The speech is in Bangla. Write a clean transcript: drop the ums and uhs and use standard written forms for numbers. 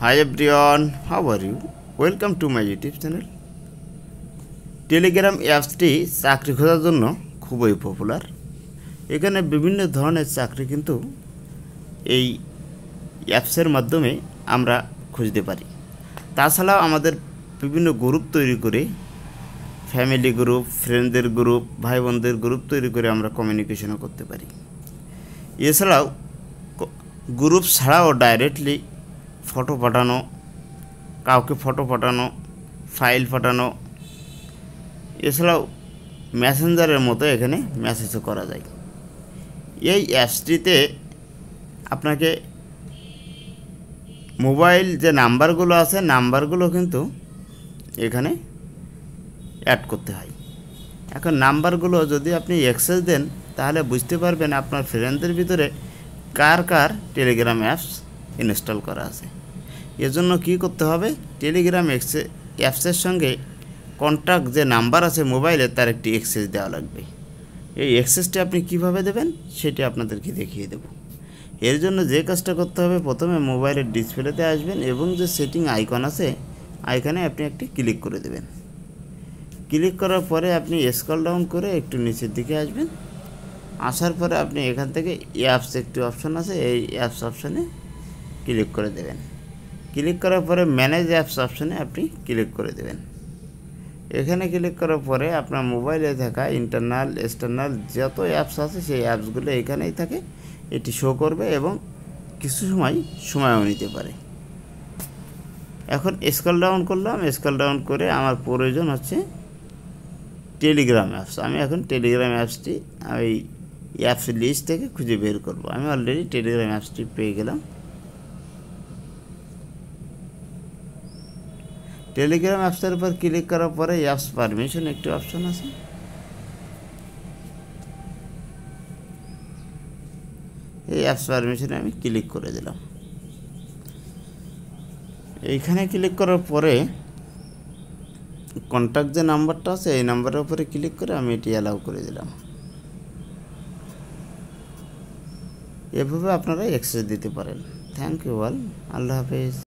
Hi everyone, how are you? Welcome to my YouTube channel. Telegram অ্যাপসটি চাকরি খোঁজার জন্য খুবই পপুলার। এখানে বিভিন্ন ধরনের চাকরি কিন্তু এই অ্যাপসের মাধ্যমে আমরা খুঁজতে পারি। তাছাড়াও আমাদের বিভিন্ন গ্রুপ তৈরি করে ফ্যামিলি গ্রুপ, ফ্রেন্ডদের গ্রুপ, ভাই বোনদের গ্রুপ তৈরি করে আমরা কমিউনিকেশনও করতে পারি। এছাড়াও গ্রুপ ছাড়াও ডাইরেক্টলি ফটো পাঠানো, কাউকে ফটো পাঠানো, ফাইল পাঠানো, এছাড়াও মেসেঞ্জারের মতো এখানে মেসেজও করা যায়। এই অ্যাপসটিতে আপনাকে মোবাইল যে নাম্বারগুলো আছে নাম্বারগুলো কিন্তু এখানে অ্যাড করতে হয়। এখন নাম্বারগুলো যদি আপনি অ্যাক্সেস দেন তাহলে বুঝতে পারবেন আপনার ফ্রেন্ডদের ভিতরে কার কার টেলিগ্রাম অ্যাপস ইনস্টল করা আছে। এজন্য কি করতে হবে, টেলিগ্রাম অ্যাপসের সঙ্গে কন্ট্যাক্ট যে নাম্বার আছে মোবাইলে তার একটি অ্যাক্সেস দেওয়া লাগবে। এই অ্যাক্সেসটি আপনি কিভাবে দেবেন সেটি আপনাদেরকে দেখিয়ে দেব। এর জন্য যে কাজটা করতে হবে, প্রথমে মোবাইলের ডিসপ্লেতে আসবেন এবং যে সেটিং আইকন আছে আইকনে আপনি একটি ক্লিক করে দেবেন। ক্লিক করার পরে আপনি স্ক্রল ডাউন করে একটু নিচের দিকে আসবেন। আসার পরে আপনি এখান থেকে অ্যাপস একটি অপশন আছে, এই অ্যাপস অপশানে ক্লিক করে দেবেন। ক্লিক করার পরে ম্যানেজ অ্যাপস অপশানে আপনি ক্লিক করে দেবেন। এখানে ক্লিক করার পরে আপনার মোবাইলে থাকা ইন্টারনাল এক্সটার্নাল যত অ্যাপস আছে সেই অ্যাপসগুলো এখানেই থাকে, এটি শো করবে এবং কিছু সময়ও নিতে পারে। এখন স্ক্রল ডাউন করলাম, স্ক্রল ডাউন করে আমার প্রয়োজন হচ্ছে টেলিগ্রাম অ্যাপস। আমি এখন টেলিগ্রাম অ্যাপসটি ওই অ্যাপস লিস্ট থেকে খুঁজে বের করব। আমি অলরেডি টেলিগ্রাম অ্যাপসটি পেয়ে গেলাম। টেলিগ্রাম অ্যাপসের উপর ক্লিক করার পরে অ্যাপস পারমিশন একটি অপশন আছে। এই অ্যাপস পারমিশনে আমি ক্লিক করে দিলাম। এইখানে ক্লিক করার পরে কন্ট্যাক্ট যে নাম্বারটা আছে এই নাম্বারের উপরে ক্লিক করে আমি এটি অ্যালাউ করে দিলাম। এভাবে আপনারা অ্যাক্সেস দিতে পারেন। Thank you all. আল্লাহ হাফেজ।